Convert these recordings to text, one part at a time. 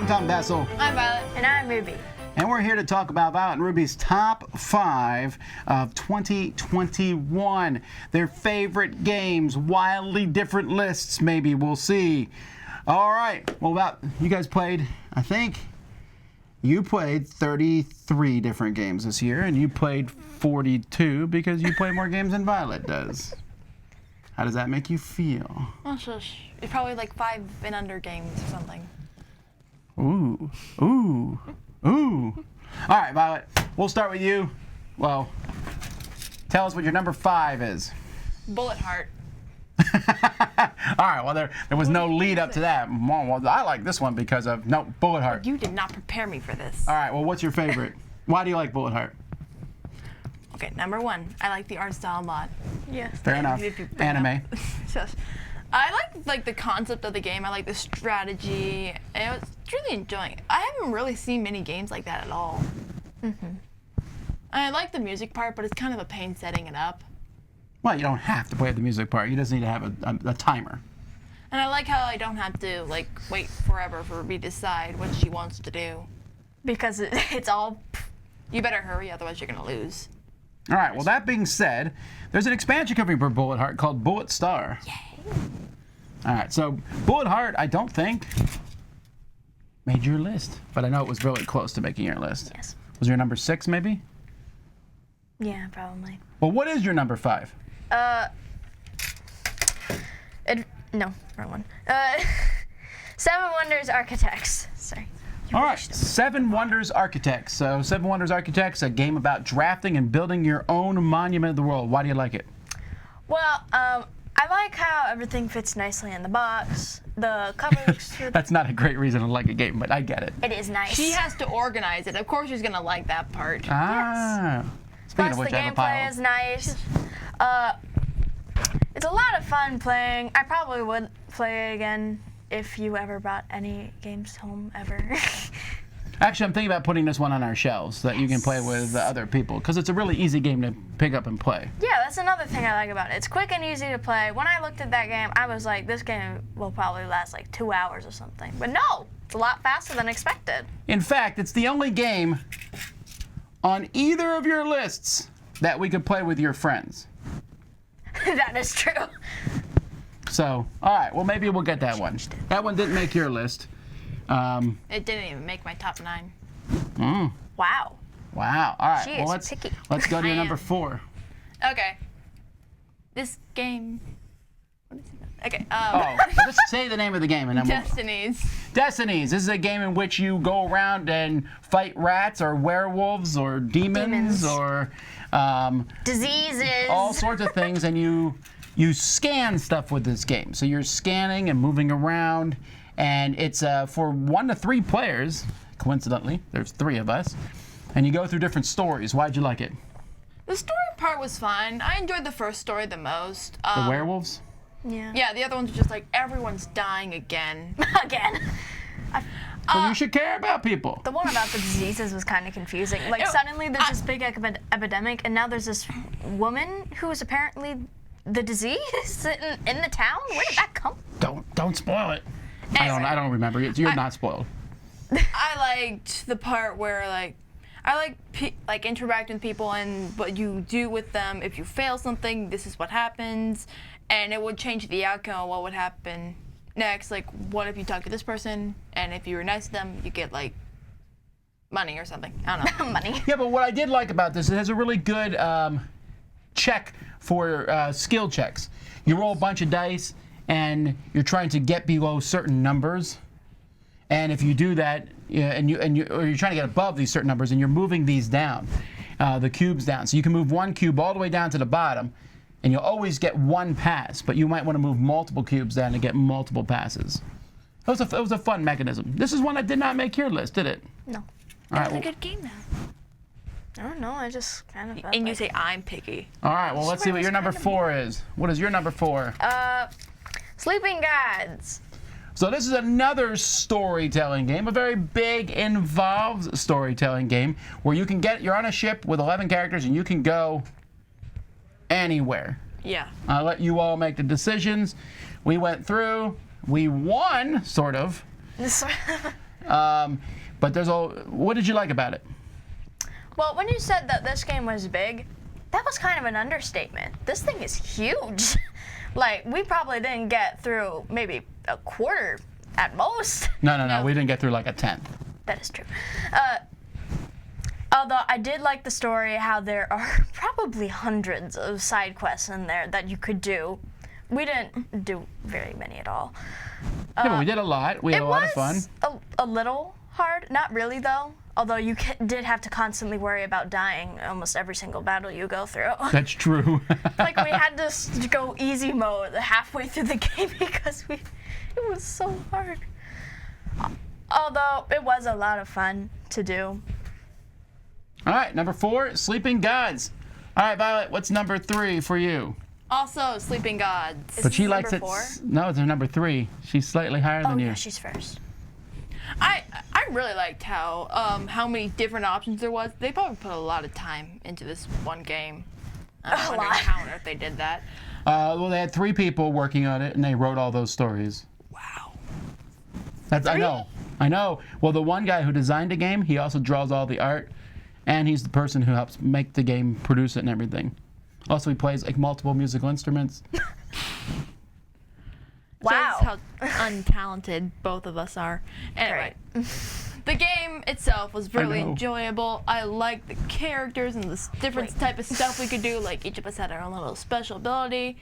I'm Tom Bessel. I'm Violet. And I'm Ruby. And we're here to talk about Violet and Ruby's top 5 of 2021. Their favorite games, wildly different lists, maybe. We'll see. All right. Well, you guys played, I think, you played 33 different games this year, and you played 42 because you play more games than Violet does. How does that make you feel? Oh, shush. It's probably like 5 and under games or something. Ooh. Ooh. Ooh. All right, Violet, we'll start with you. Well, tell us what your number 5 is. Bullet Heart. All right, well, there was no lead up to that. Well, I like this one because of, Bullet Heart. You did not prepare me for this. All right, well, what's your favorite? Why do you like Bullet Heart? Okay, number 1, I like the art style a lot. Yes. Fair enough. Anime. Shush. I like the concept of the game. I like the strategy. And I was really enjoying it. I haven't really seen many games like that at all. I like the music part, but it's kind of a pain setting it up. Well, you don't have to play the music part. You just need to have a timer. And I like how I don't have to like wait forever for Ruby to decide what she wants to do. Because it's all... You better hurry, otherwise you're gonna lose. All right, well, that being said, there's an expansion coming for Bullet Heart called Bullet Star. Yay. All right, so Bullet Heart, I don't think made your list, but I know it was really close to making your list. Yes. Was your number 6 maybe? Yeah, probably. Well, what is your number 5? No, wrong one. Seven Wonders Architects. Sorry. All right, Seven Wonders Architects. So Seven Wonders Architects, a game about drafting and building your own monument of the world. Why do you like it? Well, I like how everything fits nicely in the box. The cover looks good. That's not a great reason to like a game, but I get it. It is nice. She has to organize it. Of course she's gonna like that part. Ah. Speaking Plus, of which, the I have a pile. gameplay is nice. It's a lot of fun playing. I probably would play it again if you ever brought any games home ever. Actually, I'm thinking about putting this one on our shelves so that you can play with other people, because it's a really easy game to pick up and play. Yeah, that's another thing I like about it. It's quick and easy to play. When I looked at that game, I was like, this game will probably last like 2 hours or something. But no, it's a lot faster than expected. In fact, it's the only game on either of your lists that we could play with your friends. That is true. So, all right, well, maybe we'll get that one. That one didn't make your list. It didn't even make my top 9. Wow. Wow. All right. She well, is picky. let's go to your I number am. 4. Okay. This game. What is it? Okay. Oh, let's say the name of the game and then we'll... Destinies. Destinies. This is a game in which you go around and fight rats or werewolves or demons. Or Diseases. all sorts of things, and you scan stuff with this game. So you're scanning and moving around, and it's for 1 to 3 players. Coincidentally, there's 3 of us, and you go through different stories. Why'd you like it? The story part was fun. I enjoyed the first story the most. The werewolves? Yeah. Yeah, the other ones are just like everyone's dying again. Again. Well, you should care about people. The one about the diseases was kind of confusing. Like, Ew, suddenly there's this big epidemic, and now there's this woman who is apparently the disease in the town. Where did that come from? Don't spoil it. I don't remember. You're not spoiled. I liked the part where I like interacting with people and what you do with them. If you fail something, this is what happens, and it would change the outcome of what would happen next. Like, what if you talk to this person, and if you were nice to them, you get like money or something. I don't know. Money. Yeah, but what I did like about this, it has a really good check for skill checks. You roll a bunch of dice, and you're trying to get below certain numbers. And if you do that, or you're trying to get above these certain numbers, and you're moving these down, the cubes down. So you can move one cube all the way down to the bottom, and you'll always get 1 pass. But you might want to move multiple cubes down to get multiple passes. It was a fun mechanism. This is one that did not make your list, did it? No. All It right. was a good game, though. I don't know. I just kind of felt And you like... say I'm picky. All right. Well, let's see what your number 4 is. What is your number 4? Sleeping Gods. So this is another storytelling game, a very big, involved storytelling game where you're on a ship with 11 characters and you can go anywhere. Yeah. I'll let you all make the decisions. We went through, we won, sort of, But what did you like about it? Well, when you said that this game was big, that was kind of an understatement. This thing is huge. Like, we probably didn't get through maybe a quarter at most. No. We didn't get through like a 10th. That is true. Although I did like the story, how there are probably hundreds of side quests in there that you could do. We didn't do very many at all. Yeah, but we did a lot. We had a lot of fun. It was a little hard. Not really, though. Although you did have to constantly worry about dying almost every single battle you go through. That's true. Like, we had to go easy mode halfway through the game because it was so hard. Although it was a lot of fun to do. All right, number 4, Sleeping Gods. All right, Violet, what's number 3 for you? Also, Sleeping Gods. But she likes number it. 4? No, it's her number 3. She's slightly higher than you. Yeah, she's first. I really liked how many different options there was. They probably put a lot of time into this one game. I'm wondering how on earth they did that. Well, they had 3 people working on it, and they wrote all those stories. Wow. I know. Well, the one guy who designed the game, he also draws all the art, and he's the person who helps make the game, produce it, and everything. Also, he plays like multiple musical instruments. Wow. Shows how untalented both of us are. Anyway, the game itself was really enjoyable. I liked the characters and the different type of stuff we could do. Like, each of us had our own little special ability.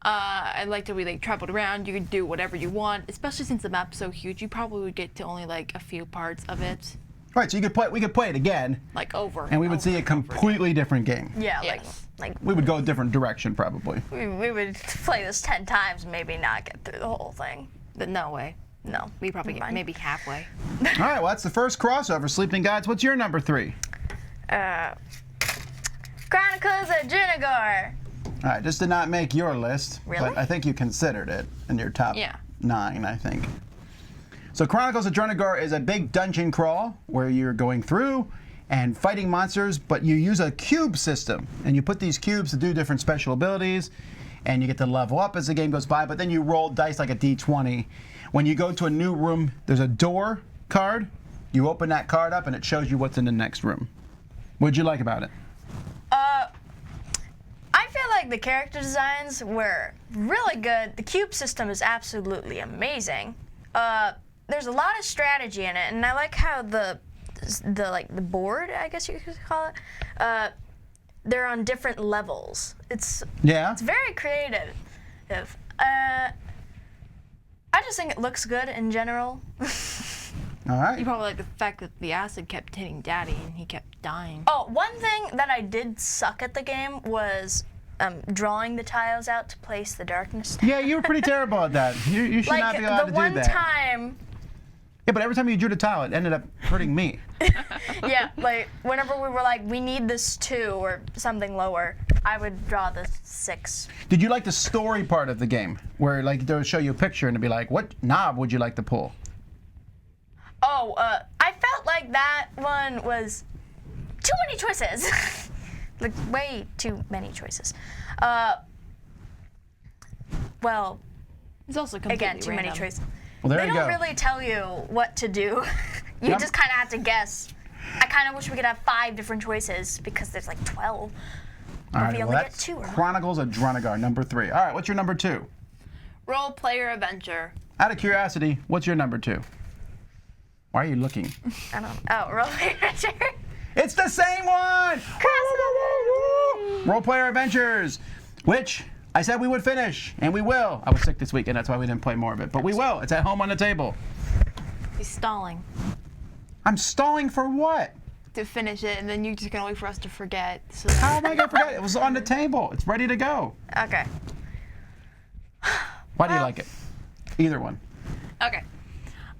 I liked that we traveled around. You could do whatever you want, especially since the map's so huge. You probably would get to only like a few parts of it. Right, so we could play it again, Like over. and we would see a completely different game. Yeah, Yes. like We would go a different direction, probably. we would play this 10 times and maybe not get through the whole thing. But no way. No. We probably get Mine. maybe halfway. All right, well, that's the first crossover, Sleeping Gods. What's your number 3? Chronicles of Junagor. All right, this did not make your list, Really? but I think you considered it in your top Yeah. 9, I think. So Chronicles of Junagor is a big dungeon crawl where you're going through and fighting monsters, but you use a cube system, and you put these cubes to do different special abilities, and you get to level up as the game goes by, but then you roll dice like a d20. When you go to a new room, there's a door card. You open that card up, and it shows you what's in the next room. What'd you like about it? I feel like the character designs were really good. The cube system is absolutely amazing. There's a lot of strategy in it, and I like how the board, I guess you could call it, they're on different levels. It's very creative. I just think it looks good in general. All right. You probably like the fact that the acid kept hitting Daddy and he kept dying. Oh, one thing that I did suck at the game was drawing the tiles out to place the darkness. Yeah, you were pretty terrible at that. You should not be allowed to do that. The one time. Yeah, but every time you drew the tile, it ended up hurting me. Yeah, like whenever we were like, we need this 2 or something lower, I would draw the 6. Did you like the story part of the game, where like they would show you a picture and it'd be like, what knob would you like to pull? Oh, I felt like that one was too many choices. Like way too many choices. Well, It's also completely again, too many random. choices. Well, there They you don't go. really tell you what to do. You Yep. just kind of have to guess. I kind of wish we could have 5 different choices because there's like 12. All But right, we well, only get that's 2 or 1. Chronicles of Drunagar, number 3. All right, what's your number 2? Role player adventure. Out of curiosity, what's your number 2? Why are you looking? I don't know. Oh, Role Player Adventure. It's the same one! Role Player Adventures, which I said we would finish, and we will. I was sick this week, and that's why we didn't play more of it. But we will. It's at home on the table. He's stalling I'm stalling for what? to finish it, and then you're just gonna wait for us to forget. So How am I going to forget? It was on the table. It's ready to go. Okay. Why do you like it? Either one. Okay.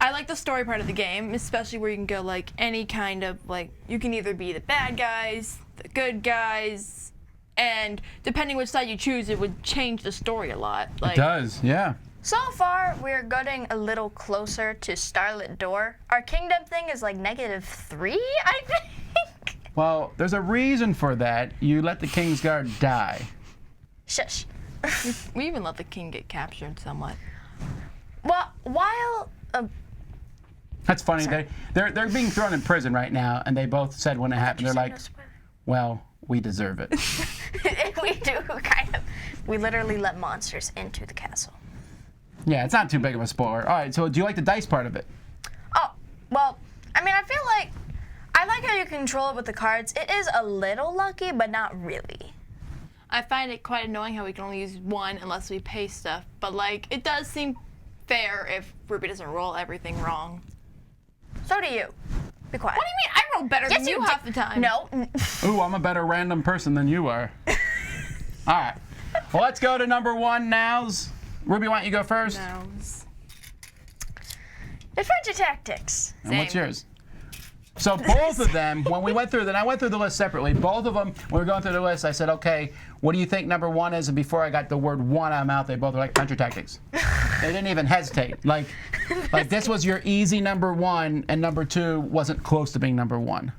I like the story part of the game, especially where you can go like any kind of you can either be the bad guys, the good guys, and depending which side you choose, it would change the story a lot. Like, It does, yeah. So far, we're getting a little closer to Starlit Door. Our kingdom thing is like -3, I think. Well, there's a reason for that. You let the Kingsguard die. Shush. we even let the king get captured somewhat. Well, while That's funny. They're being thrown in prison right now, and they both said when it happened, they're like, well, we deserve it. We do, kind of. We literally let monsters into the castle. Yeah, it's not too big of a spoiler. All right, so do you like the dice part of it? Oh, well, I mean, I feel like I like how you control it with the cards. It is a little lucky, but not really. I find it quite annoying how we can only use one unless we pay stuff, but like it does seem fair if Ruby doesn't roll everything wrong. So do you. Be quiet. What do you mean? I roll better than you half the time. No. Ooh, I'm a better random person than you are. All right. Well, let's go to number 1 nows. Ruby, why don't you go first? Nows. Adventure tactics. And what's Same. yours? So both of them, when we went through, then I went through the list separately. Both of them, when we were going through the list, I said, okay, what do you think number 1 is? And before I got the word 1 out of my mouth, they both were like adventure tactics. They didn't even hesitate. Like this was your easy number 1, and number 2 wasn't close to being number 1.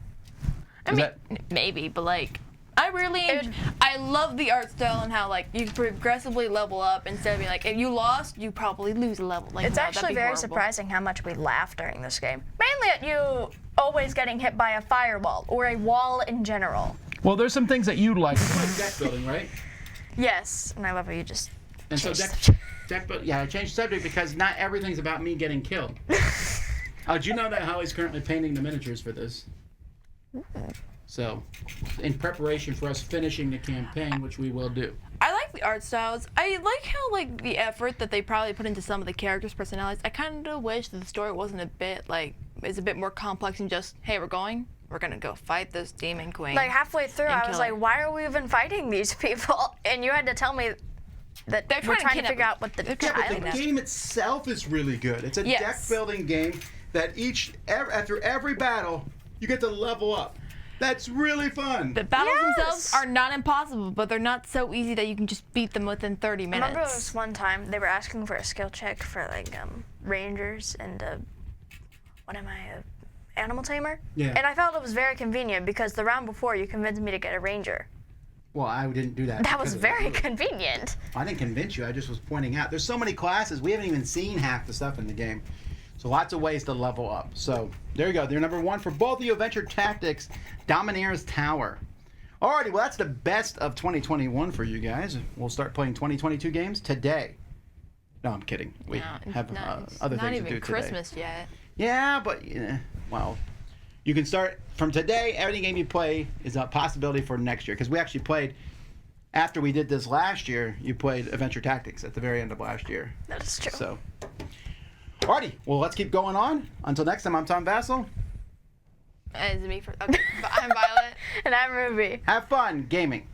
I mean, maybe, but like, I love the art style and how like you progressively level up instead of being like, if you lost, you probably lose a level. Like, It's no, actually that'd be very horrible. surprising how much we laugh during this game. Mainly at you always getting hit by a firewall or a wall in general. Well, there's some things that you like. You like deck building, right? Yes, and I love how you just And so changed I changed the subject because not everything's about me getting killed. Did you know that Holly's currently painting the miniatures for this? So, in preparation for us finishing the campaign, which we will do. I like the art styles. I like how like the effort that they probably put into some of the characters' personalities. I kind of wish that the story wasn't a bit more complex than just, hey, we're gonna go fight this demon queen. Like halfway through, And I was kill like, her. why are we even fighting these people? And you had to tell me that They're we're trying to trying to kidnap figure them. out what the They're child trying to The Yes. game itself is really good. It's a Yes. deck building game that after every battle, you get to level up. That's really fun. The battles Yes. themselves are not impossible, but they're not so easy that you can just beat them within 30 I minutes. remember this one time they were asking for a skill check for like rangers and animal tamer. Yeah. And I felt it was very convenient because the round before you convinced me to get a ranger. Well, I didn't do that. That was because of very the rules. convenient. I didn't convince you. I just was pointing out. There's so many classes. We haven't even seen half the stuff in the game. So lots of ways to level up. So there you go. They're number 1 for both of you. Adventure Tactics, Dominier's Tower. Alrighty, well that's the best of 2021 for you guys. We'll start playing 2022 games today. No, I'm kidding. We have other not things even to do today. Christmas yet. Yeah, but well, you can start from today. Every game you play is a possibility for next year because we actually played. After we did this last year, you played Adventure Tactics at the very end of last year. That is true. So, alrighty, well let's keep going on. Until next time, I'm Tom Vassell. Is it me for? Okay, I'm Violet. And I'm Ruby. Have fun gaming.